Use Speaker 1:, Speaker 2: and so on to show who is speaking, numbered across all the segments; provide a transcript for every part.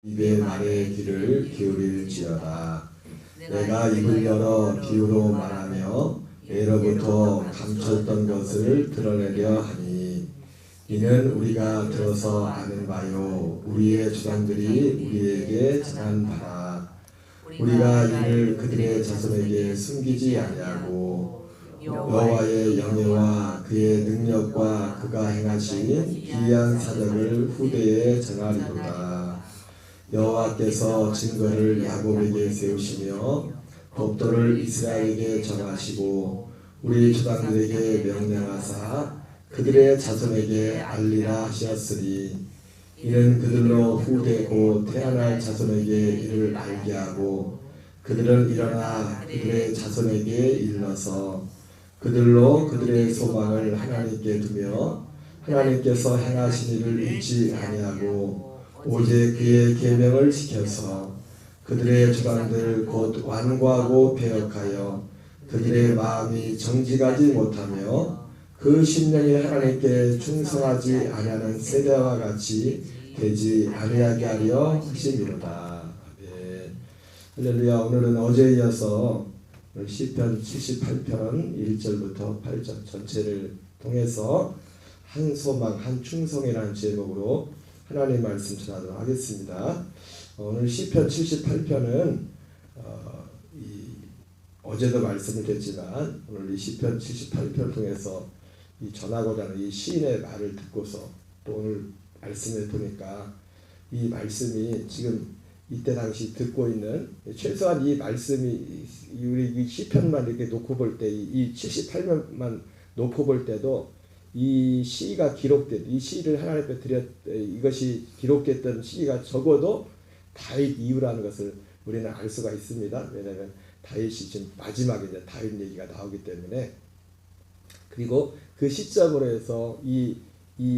Speaker 1: 입의 말에 귀를 기울일지어다. 내가 입을 열어 비유로 말하며 예로부터 감췄던 것을 드러내려 하니 이는 우리가 들어서 아는 바요 우리의 조상들이 우리에게 전한 바라. 우리가 이를 그들의 자손에게 숨기지 아니하고 여호와의 영예와 그의 능력과 그가 행하신 기이한 사적을 후대에 전하리로다. 여호와께서 증거를 야곱에게 세우시며 법도를 이스라엘에게 정하시고 우리 조상들에게 명령하사 그들의 자손에게 알리라 하셨으니 이는 그들로 후대고 태어날 자손에게 이를 알게 하고 그들은 일어나 그들의 자손에게 일러서 그들로 그들의 소망을 하나님께 두며 하나님께서 행하신 일을 잊지 아니하고 오직 그의 계명을 지켜서 그들의 조상들 곧 완고하고 배역하여 그들의 마음이 정직하지 못하며 그 심령이 하나님께 충성하지 아니하는 세대와 같이 되지 아니하게 하려 하심이로다. 아멘. 할렐루야. 오늘은 어제에 이어서 시편 78편 1절부터 8절 전체를 통해서 한 소망 한 충성이라는 제목으로 하나님 말씀 전하도록 하겠습니다. 오늘 시편 78편은 어제도 말씀을 드렸지만 오늘 이 시편 78편을 통해서 이 전하고자 하는 이 시인의 말을 듣고서 또 오늘 말씀을 보니까 이 말씀이 지금 이때 당시 듣고 있는 최소한 이 말씀이 우리 이 시편만 이렇게 놓고 볼 때 이 78편만 놓고 볼 때도 이 시가 기록된 이 시를 하나님께 드렸 이것이 기록됐던 시가 적어도 다윗 이후라는 것을 우리는 알 수가 있습니다. 왜냐하면 다윗이 지금 마지막에 이제 다윗 얘기가 나오기 때문에. 그리고 그 시점으로 해서 이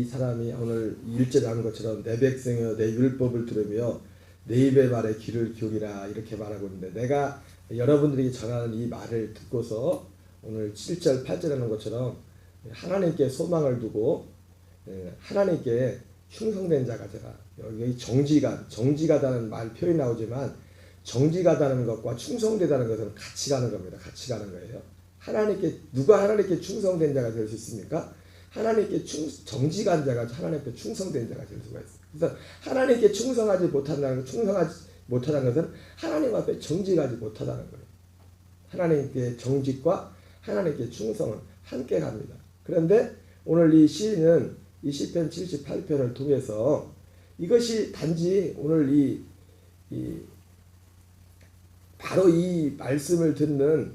Speaker 1: 사람이 오늘 1절에 하는 것처럼 내 백성여 내 율법을 들으며 내 입의 말에 귀를 기울이라 이렇게 말하고 있는데, 내가 여러분들에게 전하는 이 말을 듣고서 오늘 7절 8절 하는 것처럼 하나님께 소망을 두고 하나님께 충성된 자가 되라. 여기 정직하다는 말 표현이 나오지만 정직하다는 것과 충성되다는 것은 같이 가는 겁니다. 같이 가는 거예요. 누가 하나님께 충성된 자가 될 수 있습니까? 하나님께 정직한 자가 하나님께 충성된 자가 될 수가 있어요. 그래서 하나님께 충성하지 못한다는 것은 하나님 앞에 정직하지 못하다는 거예요. 하나님께 정직과 하나님께 충성은 함께 갑니다. 그런데 오늘 이 시인은 이 시편 78편을 통해서 이것이 단지 오늘 바로 이 말씀을 듣는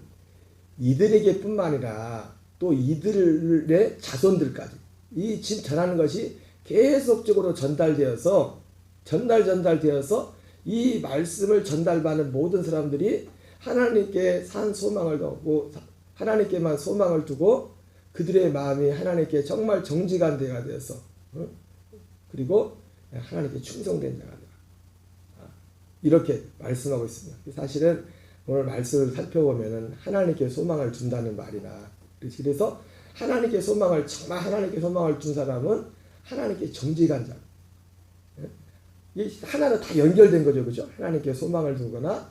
Speaker 1: 이들에게 뿐만 아니라 또 이들의 자손들까지 이 지금 전하는 것이 계속적으로 전달되어서 이 말씀을 전달받는 모든 사람들이 하나님께 산 소망을 두고 하나님께만 소망을 두고 그들의 마음이 하나님께 정말 정직한 데가 되어서 그리고 하나님께 충성된 자가 되라. 이렇게 말씀하고 있습니다. 사실은 오늘 말씀을 살펴보면은 하나님께 소망을 둔다는 말이나, 그래서 하나님께 소망을 정말 하나님께 소망을 둔 사람은 하나님께 정직한 자. 이 하나로 다 연결된 거죠, 그죠? 하나님께 소망을 두거나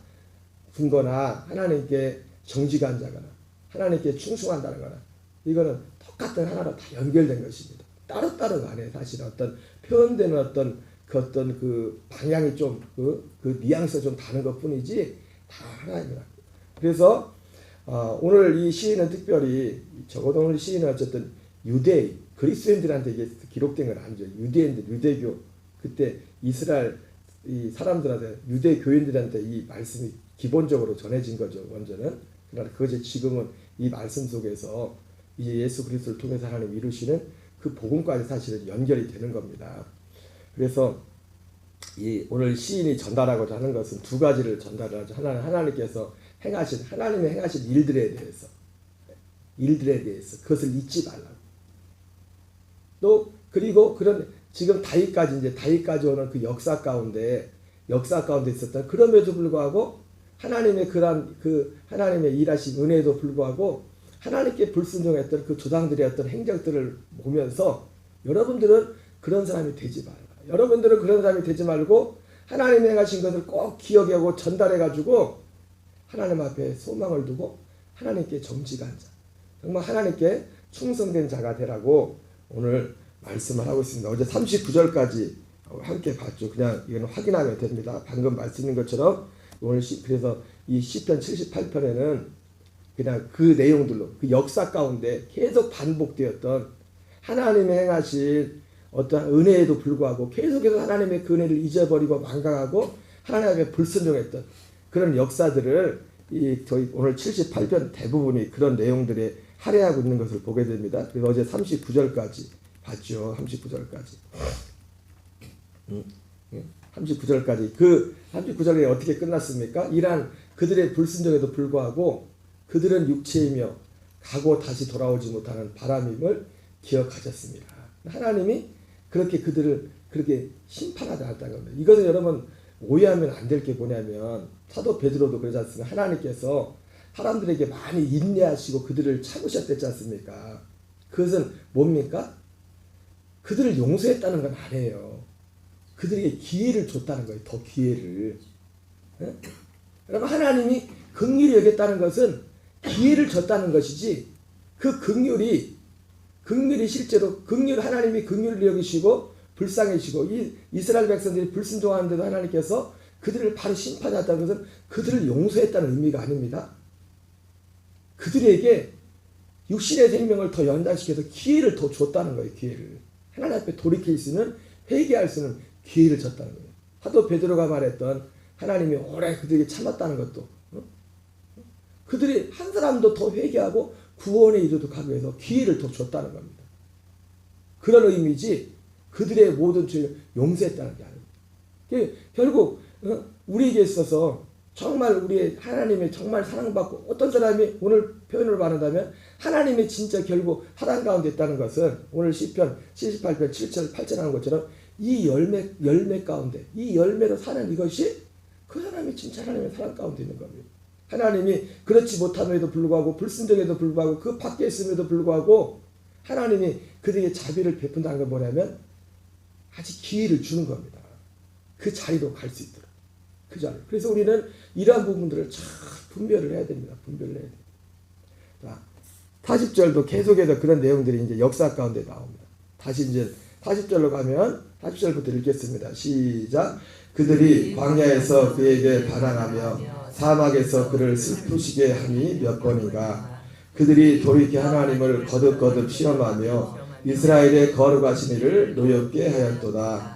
Speaker 1: 하나님께 정직한 자거나 하나님께 충성한다는 거나 이거는 똑같은 하나로 다 연결된 것입니다. 따로따로가 아니에요. 사실 어떤 표현되는 어떤 그 방향이 좀 그 뉘앙스가 좀 다른 것 뿐이지 다 하나입니다. 그래서 오늘 이 시인은 특별히 적어도 오늘 시인은 어쨌든 그리스도인들한테 이게 기록된 건 아니죠. 유대인들, 유대교 그때 이스라엘 이 사람들한테 유대 교인들한테 이 말씀이 기본적으로 전해진 거죠. 먼저는. 그러나 그것이 지금은 이 말씀 속에서 이제 예수 그리스도를 통해서 하나님 이루시는 그 복음까지 사실은 연결이 되는 겁니다. 그래서 오늘 시인이 전달하고자 하는 것은 두 가지를 전달하죠. 하나는 하나님의 행하신 일들에 대해서 그것을 잊지 말라고. 또 그리고 지금 다윗까지 오는 그 역사 가운데 있었던, 그럼에도 불구하고 하나님의 하나님의 일하신 은혜에도 불구하고 하나님께 불순종했던 그 조상들의 어떤 행적들을 보면서 여러분들은 그런 사람이 되지 말라. 여러분들은 그런 사람이 되지 말고 하나님이 행하신 것을 꼭 기억하고 전달해가지고 하나님 앞에 소망을 두고 하나님께 정직한 자, 정말 하나님께 충성된 자가 되라고 오늘 말씀을 하고 있습니다. 어제 39절까지 함께 봤죠. 그냥 이건 확인하면 됩니다. 방금 말씀인 것처럼 오늘 그래서 이 시편 78편에는 그냥 그 내용들로 그 역사 가운데 계속 반복되었던 하나님이 행하신 어떤 은혜에도 불구하고 계속해서 하나님의 그 은혜를 잊어버리고 망각하고 하나님 앞에 불순종했던 그런 역사들을 저희 오늘 78편 대부분이 그런 내용들에 할애하고 있는 것을 보게 됩니다. 그래서 어제 39절까지 봤죠. 39절까지. 39절까지. 그 39절에 어떻게 끝났습니까? 이란 그들의 불순종에도 불구하고 그들은 육체이며 가고 다시 돌아오지 못하는 바람임을 기억하셨습니다. 하나님이 그렇게 그들을 그렇게 심판하지 않았다는 겁니다. 이것은 여러분 오해하면 안 될 게 뭐냐면 사도 베드로도 그러지 않습니까? 하나님께서 사람들에게 많이 인내하시고 그들을 참으셨댔지 않습니까? 그것은 뭡니까? 그들을 용서했다는 건 아니에요. 그들에게 기회를 줬다는 거예요. 더 기회를. 네? 여러분 하나님이 긍휼히 여겼다는 것은 기회를 줬다는 것이지 그 긍휼이 실제로 하나님이 긍휼을 여기시고 불쌍해지고 이 이스라엘 백성들이 불순종하는데도 하나님께서 그들을 바로 심판했다는 것은 그들을 용서했다는 의미가 아닙니다. 그들에게 육신의 생명을 더 연장시켜서 기회를 더 줬다는 거예요. 기회를. 하나님 앞에 돌이킬 수 있는 회개할 수 있는 기회를 줬다는 거예요. 사도 베드로가 말했던 하나님이 오래 그들에게 참았다는 것도 그들이 한 사람도 더 회개하고 구원에 이르도록 하기 위해서 기회를 더 줬다는 겁니다. 그런 의미지 그들의 모든 죄를 용서했다는 게 아닙니다. 결국 우리에게 있어서 정말 우리의 하나님의 정말 사랑받고 어떤 사람이 오늘 표현을 말한다면 하나님의 진짜 결국 사랑 가운데 있다는 것은 오늘 시편 78편 7절 8절 하는 것처럼 이 열매 가운데 이 열매로 사는 이것이 그 사람이 진짜 하나님의 사랑 가운데 있는 겁니다. 하나님이 그렇지 못함에도 불구하고 불순종에도 불구하고 그 밖에 있음에도 불구하고 하나님이 그들에게 자비를 베푼다는 건 뭐냐면 아직 기회를 주는 겁니다. 그 자리로 갈 수 있도록. 그 자리. 그래서 우리는 이러한 부분들을 잘 분별을 해야 됩니다. 분별을 해야 됩니다. 자, 40절도 계속해서 그런 내용들이 이제 역사 가운데 나옵니다. 다시 이제 40절로 가면 40절부터 읽겠습니다. 시작. 그들이 광야에서 그에게 반항하며 사막에서 그를 슬프시게 하니 몇 번인가. 그들이 돌이켜 하나님을 거듭거듭 시험하며 이스라엘의 거룩하신 이를 노엽게 하였도다.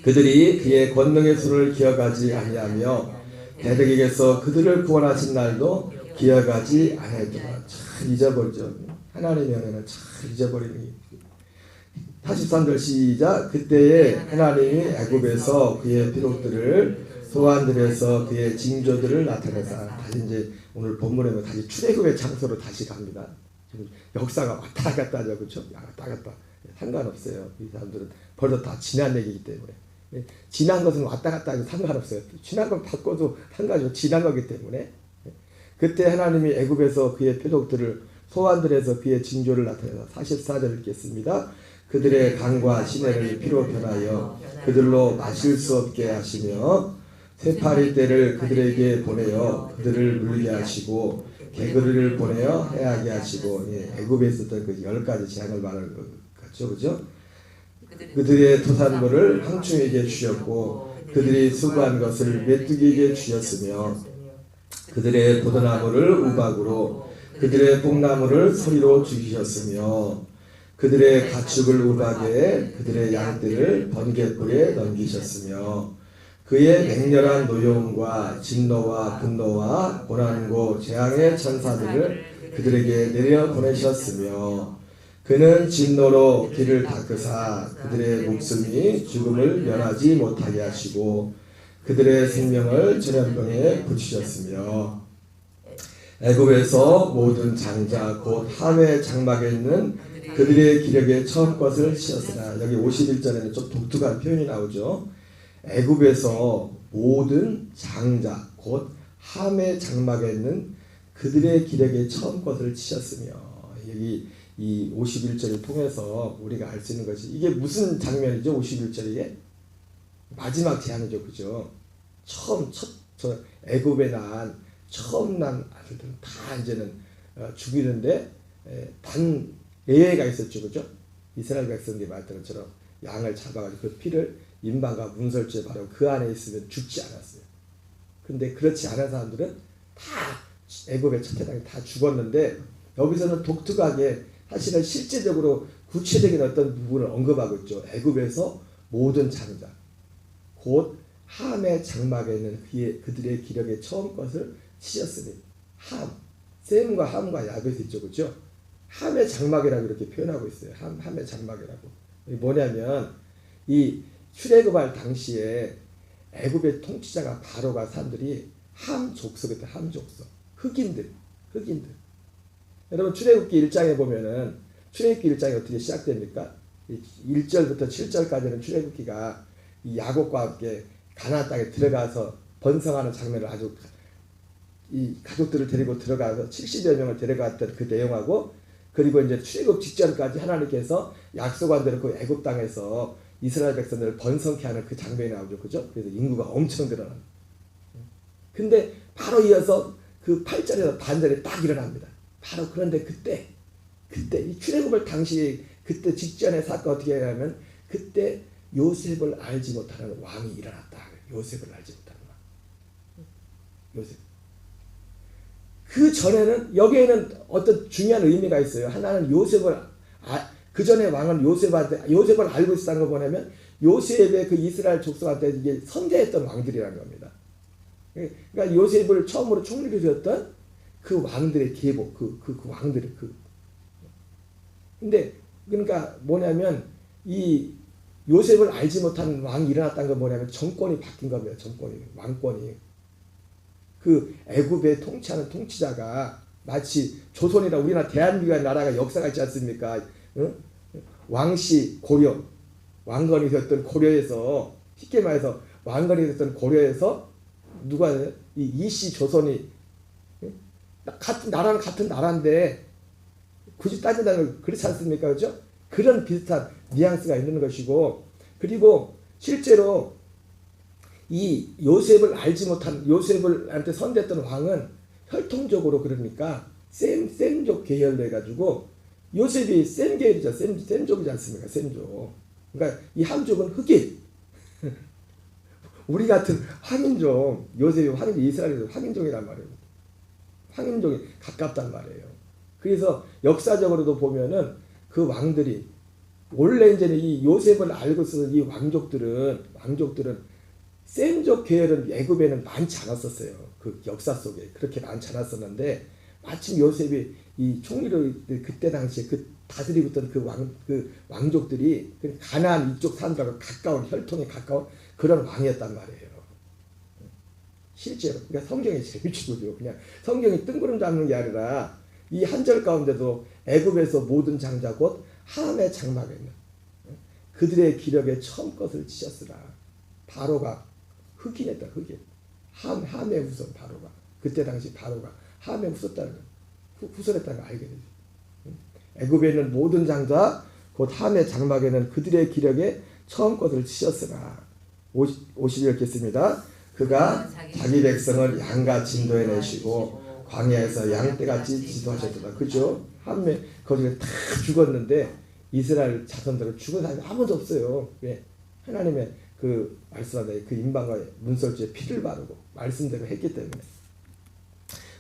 Speaker 1: 그들이 그의 권능의 수를 기억하지 아니하며 대적에게서 그들을 구원하신 날도 기억하지 아니하였도다. 참 잊어버리죠. 하나님의 은혜는 참 잊어버리는 43절 시작. 그때에 하나님이 애굽에서 그의 피록들을 소환들에서 그의 징조들을 나타내사. 다시 이제 오늘 본문에 다시 출애굽의 장소로 다시 갑니다. 지금 역사가 왔다 갔다 하죠, 그렇죠? 왔다 갔다 상관없어요. 이 사람들은 벌써 다 지난 얘기이기 때문에 지난 것은 왔다 갔다 하면 상관없어요. 지난 건 바꿔도 상관없어요. 지난 거기 때문에 그때 하나님이 애굽에서 그의 표적들을 소환들에서 그의 징조를 나타내사. 44절 읽겠습니다. 그들의 강과 시내를 피로 변하여 그들로 마실 수 없게 하시며 새파리 떼를 그들에게 보내어 그들을 물게 하시고 개구리를 보내어 해하게 하시고 애굽에 있었던 그 10가지 재앙을 말하는 것 같죠, 그죠? 그들의 토산물을 황충에게 주셨고 그들이 수고한 것을 메뚜기에게 주셨으며 그들의 포도나무를 우박으로 그들의 뽕나무를 소리로 죽이셨으며 그들의 가축을 우박에 그들의 양떼를 번갯불에 넘기셨으며 그의 맹렬한 노여움과 진노와 분노와 고난고 재앙의 천사들을 그들에게 내려 보내셨으며 그는 진노로 길을 닦으사 그들의 목숨이 죽음을 면하지 못하게 하시고 그들의 생명을 전염병에 붙이셨으며 애굽에서 모든 장자 곧 함의 장막에 있는 그들의 기력에 처음 것을 씌었으나. 여기 51절에는 좀 독특한 표현이 나오죠. 애굽에서 모든 장자 곧 함의 장막에 있는 그들의 기력에 처음 것을 치셨으며. 여기 이 51절을 통해서 우리가 알 수 있는 것이 이게 무슨 장면이죠? 51절이 마지막 제한이죠, 그죠? 저 애굽에 난 처음 난 아들들은 다 이제는 죽이는데 단 예외가 있었죠, 그죠? 이스라엘 백성들이 말했던 것처럼 양을 잡아가지고 그 피를 인방과 문설주에 바르고 그 안에 있으면 죽지 않았어요. 근데 그렇지 않은 사람들은 다 애굽의 첫 해당이 다 죽었는데 여기서는 독특하게 사실은 실제적으로 구체적인 어떤 부분을 언급하고 있죠. 애굽에서 모든 장자 곧 함의 장막에 있는 그들의 기력의 처음 것을 치셨으니 셈과 함과 야벳이 있죠, 그렇죠? 함의 장막이라고 이렇게 표현하고 있어요. 함의 장막이라고. 뭐냐면 이 출애굽할 당시에 애굽의 통치자가 바로가 사람들이 함 족속이었다. 함 족속. 흑인들. 여러분 출애굽기 1장에 보면은 출애굽기 1장이 어떻게 시작됩니까? 1절부터 7절까지는 출애굽기가 이 야곱과 함께 가나안 땅에 들어가서 번성하는 장면을 아주 이 가족들을 데리고 들어가서 70여 명을 데려갔던 그 내용하고 그리고 이제 출애굽 직전까지 하나님께서 약속한 대로 그 애굽 땅에서 이스라엘 백성들을 번성케 하는 그 장면이 나오죠. 그죠? 그래서 인구가 엄청 늘어납니다. 근데 바로 이어서 그 8절에서 반절이 딱 일어납니다. 바로 그런데 그때 이 출애굽을 당시 그때 직전의 사건 어떻게 하냐면 그때 요셉을 알지 못하는 왕이 일어났다. 요셉을 알지 못하는 왕. 요셉. 그 전에는 여기에는 어떤 중요한 의미가 있어요. 하나는 요셉을 그 전에 왕은 요셉을 알고 있었다는 걸 뭐냐면 요셉의 그 이스라엘 족속한테 이게 선대했던 왕들이라는 겁니다. 그러니까 요셉을 처음으로 총리로 세웠던 그 왕들의 계보, 그 왕들의 근데 그러니까 뭐냐면 이 요셉을 알지 못하는 왕이 일어났다는 건 뭐냐면 정권이 바뀐 겁니다. 왕권이. 그 애굽에 통치하는 통치자가 마치 조선이나 우리나라 대한민국의 나라가 역사가 있지 않습니까? 응? 왕씨 고려, 왕건이 되었던 고려에서 쉽게 말해서 왕건이 되었던 고려에서 누가 이 이씨 조선이 같은 나라는 같은 나라인데 굳이 따진다면 그렇지 않습니까? 그렇죠? 그런 비슷한 뉘앙스가 있는 것이고 그리고 실제로 이 요셉을 알지 못한 요셉을한테 선대했던 왕은 혈통적으로 그러니까 셈족 계열로 해가지고 요셉이 셈 계열이죠. 셈족이지 않습니까? 셈족. 그러니까 이 함족은 흑인. 우리 같은 황인종, 요셉이 황인종, 이스라엘에서 황인종이란 말이에요. 황인종이 가깝단 말이에요. 그래서 역사적으로도 보면은 그 왕들이 원래 이제 이 요셉을 알고 있어서 이 왕족들은 셈족 계열은 애굽에는 많지 않았었어요. 그 역사 속에 그렇게 많지 않았었는데 마침 요셉이 이 총리로 그때 당시에 그 다스리고 있던 그 왕족들이 가나안 이쪽 사람들하고 가까운 혈통에 가까운 그런 왕이었단 말이에요. 실제로 그러니까 성경이 재미지고요. 그냥 성경이 뜬구름 잡는 게 아니라 이 한 절 가운데도 애굽에서 모든 장자 곧 함의 장막에 있는 그들의 기력에 처음 것을 치셨으라. 바로가 흑인이었다. 흑인. 함의 후손 바로가. 그때 당시 바로가 함의 후손했다는 걸 알게 되죠. 애굽에 있는 모든 장자 곧 함의 장막에는 그들의 기력에 처음 것을 치셨으나 50절 읽겠습니다. 그가 자기 백성을 양같이 인도해 내시고 광야에서 양떼같이 지도하셨다. 그죠? 함에 거기에 다 죽었는데 이스라엘 자손들은 죽은 사람이 아무도 없어요. 왜? 하나님의 그 말씀하다 그 인방과 문설주에 피를 바르고 말씀대로 했기 때문에.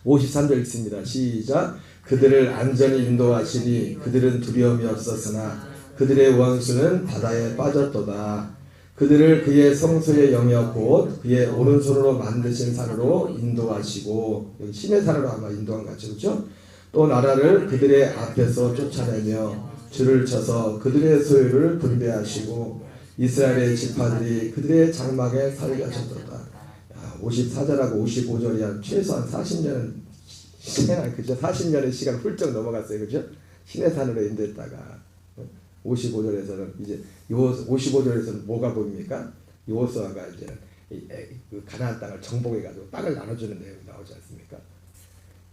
Speaker 1: 53절 읽습니다. 시작. 그들을 안전히 인도하시니 그들은 두려움이 없었으나 그들의 원수는 바다에 빠졌도다. 그들을 그의 성소의 영역 곧 그의 오른손으로 만드신 산으로 인도하시고 여기 신의 산으로 아마 인도한 것 같죠. 그렇죠? 또 나라를 그들의 앞에서 쫓아내며 줄을 쳐서 그들의 소유를 분배하시고 이스라엘의 지파들이 그들의 장막에 살게 하셨도다. 54절하고 55절이 최소한 40년은 그죠? 40년의 시간 훌쩍 넘어갔어요. 그죠? 신의 산으로 인도했다가 55절에서는 이제 55절에서는 뭐가 보입니까? 여호수아가 이제 그 가나안 땅을 정복해가지고 땅을 나눠주는 내용이 나오지 않습니까?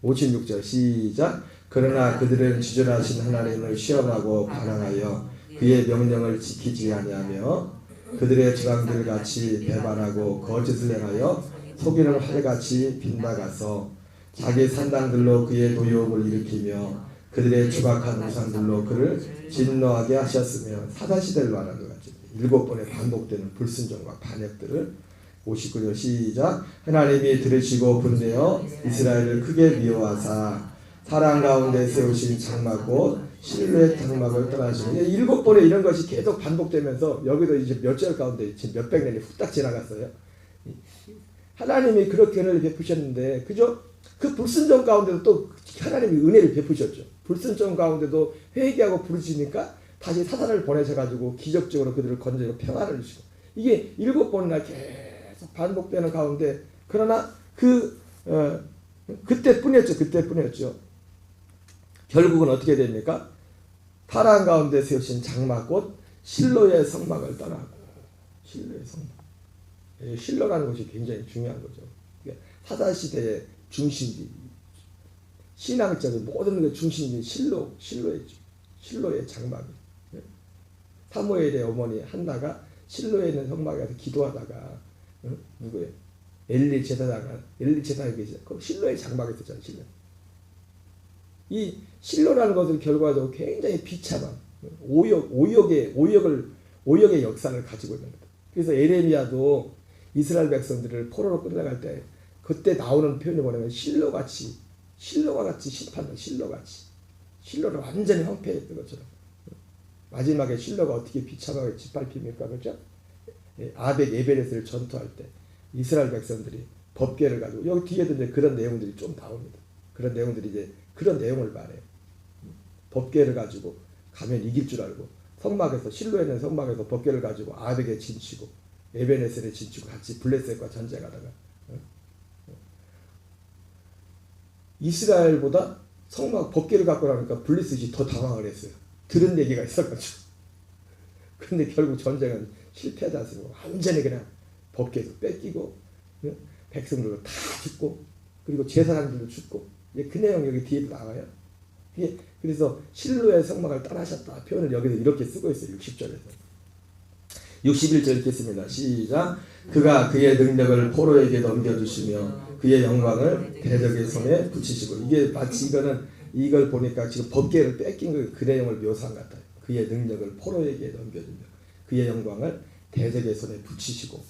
Speaker 1: 56절 시작. 그러나 그들은 지존하신 하나님을 시험하고 반항하여 그의 명령을 지키지 아니하며 그들의 조상들 같이 배반하고 거짓을 행하여 속이는 활같이 빗나가서 자기 산당들로 그의 노여움을 일으키며 그들의 조각한 우상들로 그를 진노하게 하셨으며 사사시대를 말하는 것 같죠. 7번에 반복되는 불순종과 반역들을 59절 시작. 하나님이 들으시고 분내어 이스라엘을 크게 미워하사 사랑 가운데 세우신 장막곧 실루엣 장막을 떠나시고 7번에 이런 것이 계속 반복되면서 여기도 이제 몇 절 가운데 지금 몇백 년이 후딱 지나갔어요. 하나님이 그렇게 은혜를 베푸셨는데 그죠? 그 불순종 가운데도 또 하나님이 은혜를 베푸셨죠. 불순종 가운데도 회개하고 부르시니까 다시 사단을 보내셔가지고 기적적으로 그들을 건져서 평안을 주시고 이게 7번이나 계속 반복되는 가운데 그러나 그때뿐이었죠. 결국은 어떻게 됩니까? 타락 가운데 세우신 장막곧 실로의 성막을 떠나고 실로의 성막. 실로라는 것이 굉장히 중요한 거죠. 사사시대의 중심지, 신앙적인 모든 그 중심지 실로였죠. 실로의 장막이. 사무엘의 어머니 한나가 실로에 있는 성막에 가서 기도하다가 누구예요? 엘리 제사장이 계시죠. 그 실로의 장막에 있었잖아요. 이 실로라는 것은 결과적으로 굉장히 비참한 오역의 역사를 가지고 있는 거다. 그래서 에레미야도 이스라엘 백성들을 포로로 끌려갈 때 그때 나오는 표현이 뭐냐면 실로와 같이 심판다. 실로를 완전히 황폐했던 것처럼 마지막에 실로가 어떻게 비참하게 짓밟힙니까? 그렇죠? 아벡 에베레스를 전투할 때 이스라엘 백성들이 법궤를 가지고 여기 뒤에도 이제 그런 내용들이 좀 나옵니다. 그런 내용들이 이제 그런 내용을 말해요. 법궤를 가지고 가면 이길 줄 알고 성막에서 실로에 있는 성막에서 법궤를 가지고 아벡에 진치고 에베네셀에 진치고 같이 블레셋과 전쟁하다가 이스라엘보다 성막 법궤를 갖고 나니까 블레셋이 더 당황을 했어요. 들은 얘기가 있어가지고. 그런데 결국 전쟁은 실패하지 않습니까? 완전히 그냥 법궤에서 뺏기고 백성들도 다 죽고 그리고 제사장들도 죽고 그 내용 여기 뒤에도 나와요. 그래서 실로의 성막을 떠나셨다 표현을 여기서 이렇게 쓰고 있어요. 60절에서 61절 읽겠습니다. 시작. 그가 그의 능력을 포로에게 넘겨주시며 그의 영광을 대적의 손에 붙이시고 이게 마치 이걸 보니까 지금 법궤를 뺏긴 그 내용을 묘사한 것 같아요. 그의 능력을 포로에게 넘겨주며 그의 영광을 대적의 손에 붙이시고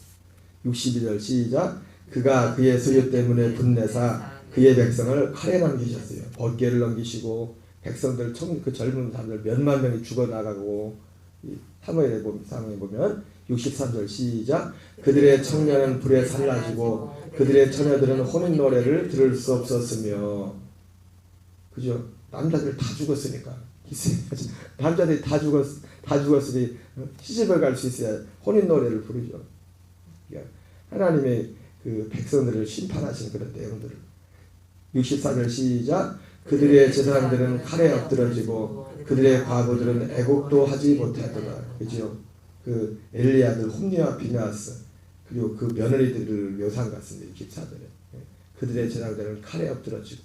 Speaker 1: 62절 시작. 그가 그의 소유 때문에 분내사 그의 백성을 칼에 넘기셨어요. 법궤를 넘기시고 백성들 그 젊은 사람들 몇만 명이 죽어나가고 사무엘에 보면 63절 시작. 그들의 청년은 불에 살라지고 그들의 처녀들은 혼인 노래를 들을 수 없었으며 그죠? 남자들 다 죽었으니까 남자들이 다 죽었으니 시집을 갈 수 있어야 혼인 노래를 부르죠. 그러니까 하나님의 그 백성들을 심판하신 그런 내용들을 64절 시작. 그들의 제사장들은 칼에 엎드러지고 그들의 과부들은 애곡도 하지 못하더라. 그죠? 그 엘리야들 홈리와 비나스 그리고 그 며느리들을 묘사한 것 같습니다. 64절에 그들의 제사장들은 칼에 엎드러지고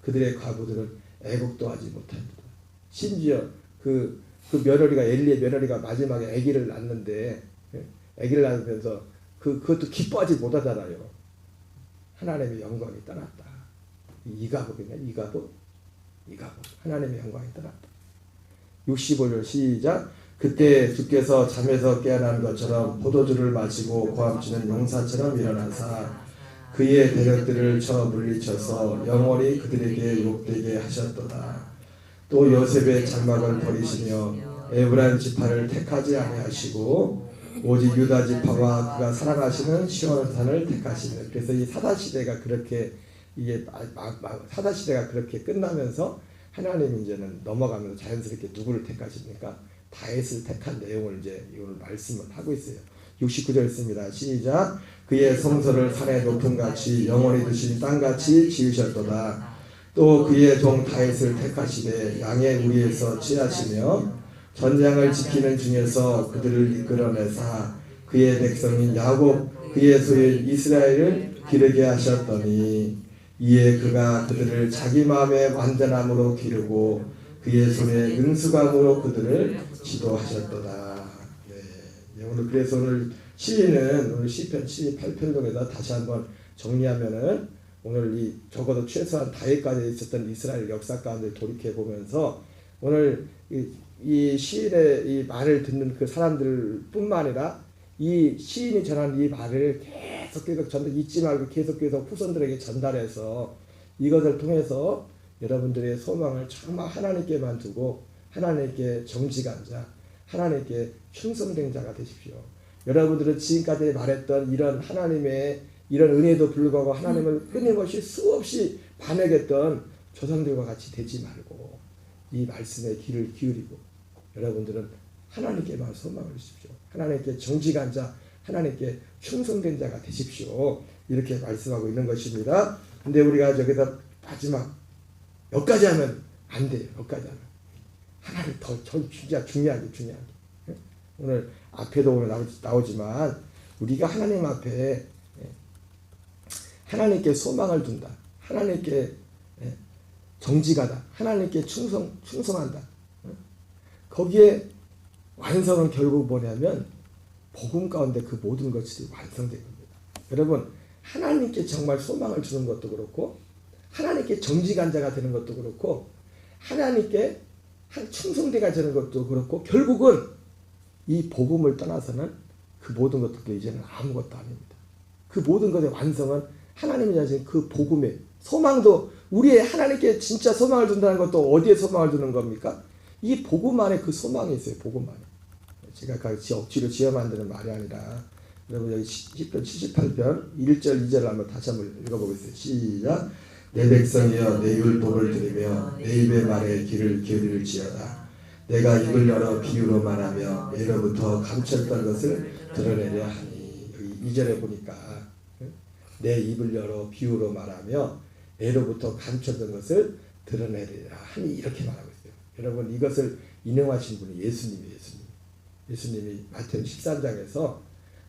Speaker 1: 그들의 과부들은 애곡도 하지 못하더라. 심지어 그 며느리가 엘리의 며느리가 마지막에 아기를 낳는데 아기를 낳으면서 그것도 기뻐하지 못하잖아요. 하나님의 영광이 떠났다. 이가복이네. 이가복 하나님의 영광이 떠났다. 65절 시작. 그때 주께서 잠에서 깨어난 것처럼 포도주를 마시고 고함치는 용사처럼 일어나사 그의 대적들을 쳐 물리쳐서 영원히 그들에게 욕되게 하셨도다. 또 요셉의 장막을 버리시며 에브라임 지파를 택하지 아니하시고 오직 유다 지파와 그가 사랑하시는 시온의 산을 택하시네. 그래서 이 사사시대가 그렇게 사사시대가 그렇게 끝나면서 하나님이 이제는 넘어가면서 자연스럽게 누구를 택하십니까? 다윗을 택한 내용을 이제 오늘 말씀을 하고 있어요. 69절 있습니다. 시작. 그의 성소를 산의 높음같이 영원히 두신 땅같이 지으셨도다. 또 그의 종 다윗을 택하시되 양의 우리에서 취하시며 전장을 지키는 중에서 그들을 이끌어내사 그의 백성인 야곱 그의 소유인 이스라엘을 기르게 하셨더니 이에 그가 그들을 자기 마음의 완전함으로 기르고 그의 손에 능수감으로 그들을 지도하셨도다. 네, 오늘 그래서 오늘 시인은 오늘 시편 78편독에서 다시 한번 정리하면은 오늘 이 적어도 최소한 다윗까지 있었던 이스라엘 역사 가운데 돌이켜 보면서 오늘 이 시인의 이 말을 듣는 그 사람들뿐만 아니라 이 시인이 전하는 이 말을 계속 전달 잊지 말고 계속 후손들에게 전달해서 이것을 통해서 여러분들의 소망을 정말 하나님께만 두고 하나님께 정직한 자, 하나님께 충성된 자가 되십시오. 여러분들은 지금까지 말했던 이런 하나님의 이런 은혜도 불구하고 하나님을 끊임없이 수없이 반역했던 조상들과 같이 되지 말고 이 말씀에 귀를 기울이고 여러분들은 하나님께만 소망을 주십시오. 하나님께 정직한 자, 하나님께 충성된 자가 되십시오. 이렇게 말씀하고 있는 것입니다. 근데 우리가 저기서 마지막 여기까지 하면 안 돼요. 여기까지 하면 하나를 더 진짜 중요하게 오늘 앞에도 보면 나오지만 우리가 하나님 앞에 하나님께 소망을 둔다. 하나님께 정직하다. 하나님께 충성한다. 거기에 완성은 결국 뭐냐면 복음 가운데 그 모든 것들이 완성된 겁니다. 여러분 하나님께 정말 소망을 주는 것도 그렇고 하나님께 정직한 자가 되는 것도 그렇고 하나님께 충성되가 되는 것도 그렇고 결국은 이 복음을 떠나서는 그 모든 것들도 이제는 아무것도 아닙니다. 그 모든 것의 완성은 하나님이 주신 그 복음의 소망도 우리의 하나님께 진짜 소망을 둔다는 것도 어디에 소망을 두는 겁니까? 이 복음 안에 그 소망이 있어요. 복음 안에. 제가 억지로 지어 만드는 말이 아니라 여러분 여기 시편 78편 1절 2절을 한번 다시 한번 읽어보겠습니다. 시작. 내 백성이여 내 율법을 들으며 내 입의 말에 귀를 기울일지어다. 내가 입을 열어 비유로 말하며 예로부터 감췄던 것을 드러내려 하니. 여기 2절에 보니까 내 입을 열어 비유로 말하며 예로부터 감췄던 것을 드러내리라 하니 이렇게 말하고 있어요. 여러분 이것을 인용하신 분이 예수님이에요. 예수님이 마태복음 13장에서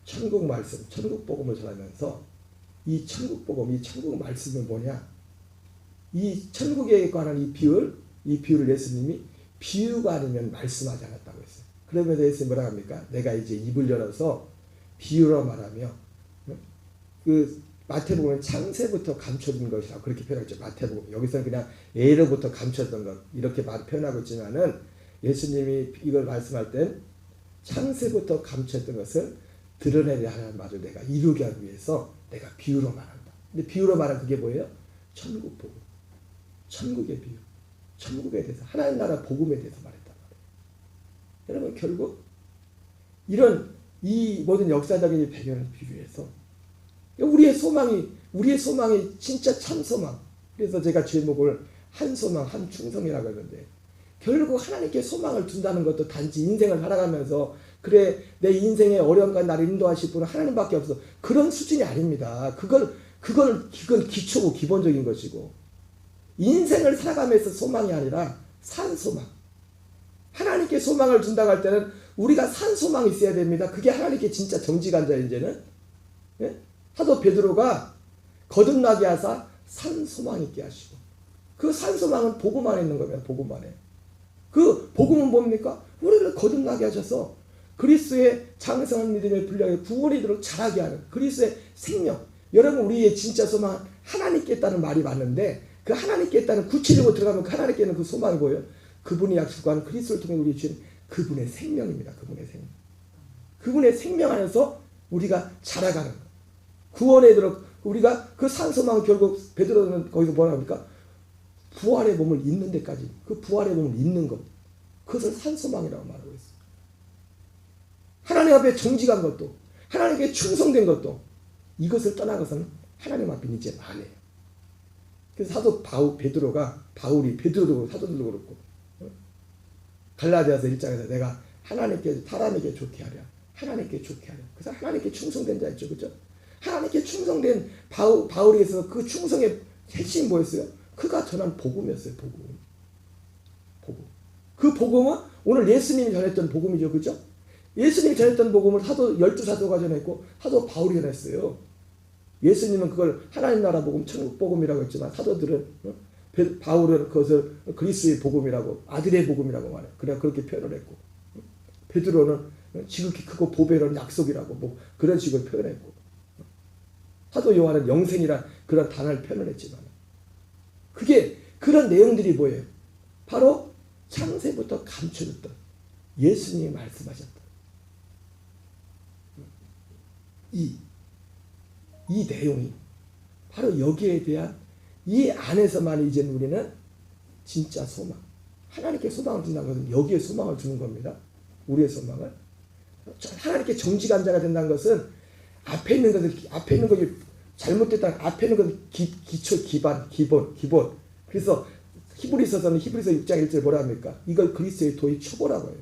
Speaker 1: 천국 말씀, 천국 복음을 전하면서 이 천국 복음, 이 천국 말씀은 뭐냐? 이 천국에 관한 이 비유를 예수님이 비유가 아니면 말씀하지 않았다고 했어요. 그러면서 예수님이 뭐라 합니까? 내가 이제 입을 열어서 비유로 말하며 그 마태복음은 창세부터 감춰진 것이라고 그렇게 표현하죠. 마태복음 여기서는 그냥 예로부터 감춰졌던 것 이렇게 표현하고 있지만은 예수님이 이걸 말씀할 땐 창세부터 감췄던 것을 드러내려 하는 말을 내가 이루게 하기 위해서 내가 비유로 말한다. 근데 비유로 말한 그게 뭐예요? 천국 복음. 천국의 비유. 천국에 대해서 하나님 나라 복음에 대해서 말했단 말이에요. 여러분 결국 이런 이 모든 역사적인 배경을 비유해서 우리의 소망이 진짜 참 소망. 그래서 제가 제목을 한 소망 한 충성이라고 하는데 결국 하나님께 소망을 둔다는 것도 단지 인생을 살아가면서 그래 내 인생의 어려움과 나를 인도하실 분은 하나님밖에 없어. 그런 수준이 아닙니다. 그건 기초고 기본적인 것이고 인생을 살아가면서 소망이 아니라 산 소망. 하나님께 소망을 둔다고 할 때는 우리가 산 소망이 있어야 됩니다. 그게 하나님께 진짜 정직한 자 이제는. 예? 사도 베드로가 거듭나게 하사 산 소망 있게 하시고 그 산 소망은 복음 안에 있는 겁니다. 복음 안에. 그 복음은 뭡니까? 우리를 거듭나게 하셔서 그리스도의 장성한 믿음의 분량에 구원이 이도록 자라게 하는 그리스도의 생명. 여러분 우리의 진짜 소망은 하나님께 있다는 말이 맞는데 그 하나님께 있다는 구체적으로 들어가면 그 하나님께 있는 그 소망이 뭐예요? 그분이 약속한 그리스도를 통해 우리 주신 그분의 생명입니다. 그분의 생명. 그분의 생명 안에서 우리가 자라가는 것. 구원에 들어 우리가 그 산 소망은 결국 베드로는 거기서 뭐라 합니까? 부활의 몸을 잇는 데까지 그 부활의 몸을 잇는 것 그것을 산 소망이라고 말하고 있어요. 하나님 앞에 정직한 것도 하나님께 충성된 것도 이것을 떠나고서는 하나님 앞에 이제 안 해요. 그래서 사도 바울이 베드로도 사도들도 그렇고 갈라디아서 1장에서 내가 하나님께 사람에게 좋게 하랴 하나님께 좋게 하랴 그래서 하나님께 충성된 자 있죠. 그죠? 하나님께 충성된 바울에서 그 충성의 핵심이 뭐였어요? 그가 전한 복음이었어요. 복음. 그 복음은 오늘 예수님이 전했던 복음이죠. 그죠? 예수님이 전했던 복음을 12사도가 전했고 사도 바울이 전했어요. 예수님은 그걸 하나님 나라 복음, 천국 복음이라고 했지만 사도들은 바울은 그것을 그리스도의 복음이라고 아들의 복음이라고 말해요. 그냥 그렇게 표현을 했고 베드로는 지극히 크고 보배로운 약속이라고 뭐 그런 식으로 표현했고, 사도 요한은 영생이란 그런 단어를 표현했지만, 그게 그런 내용들이 뭐예요? 바로 창세부터 감춰졌던 예수님이 말씀하셨던 이 내용이 바로 여기에 대한 이 안에서만 이제 우리는 진짜 소망, 하나님께 소망을 준다는 것은 여기에 소망을 주는 겁니다. 우리의 소망을. 하나님께 정직한 자가 된다는 것은 앞에 있는 것이 잘못됐다, 앞에 있는 것은 기초, 기본. 그래서 히브리서는 히브리서 6장 1절 뭐라 합니까? 이걸 그리스도의 도의 초보라고 해요.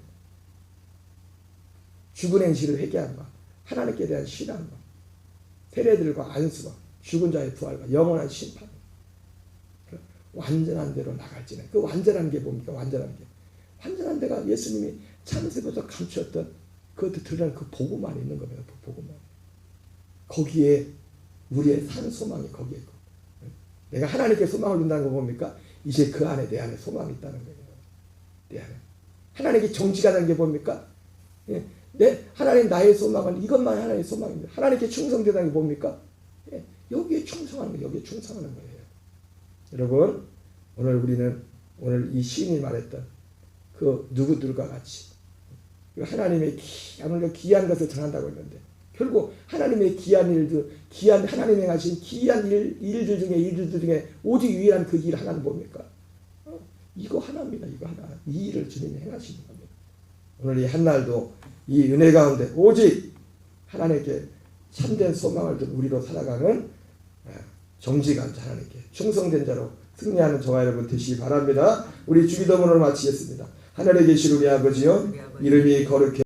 Speaker 1: 죽은 행실을 회개함과 하나님께 대한 신앙과 세례들과 안수와 죽은 자의 부활과 영원한 심판, 완전한 대로 나갈지는, 그 완전한 게 뭡니까? 완전한 데가 예수님이 창세부터 감추었던 그것도 드러난 그 복음만 있는 겁니다. 그 복음만. 거기에 우리의 산 소망이 거기에 있고, 내가 하나님께 소망을 둔다는 거 뭡니까? 이제 그 안에 내 안에 소망이 있다는 거예요. 내 안에 하나님께 정직하다는 게 뭡니까? 하나님 나의 소망은 이것만 하나님의 소망입니다. 하나님께 충성되다는 게 뭡니까? 여기에 충성하는 거예요. 여기에 충성하는 거예요. 여러분, 오늘 이 시인이 말했던 그 누구들과 같이 하나님의 귀한 것을 전한다고 했는데, 결국 하나님의 하나님이 하신 귀한 일들 중에 오직 유일한 그 일 하나는 뭡니까? 이거 하나입니다. 이거 하나. 이 일을 주님이 행하시는 겁니다. 오늘 이 한날도 이 은혜 가운데 오직 하나님께 참된 소망을 둔 우리로 살아가는 정직한 자, 하나님께 충성된 자로 승리하는 저와 여러분 되시기 바랍니다. 우리 주기도문으로 마치겠습니다. 하늘에 계신 우리 아버지요, 이름이 거룩해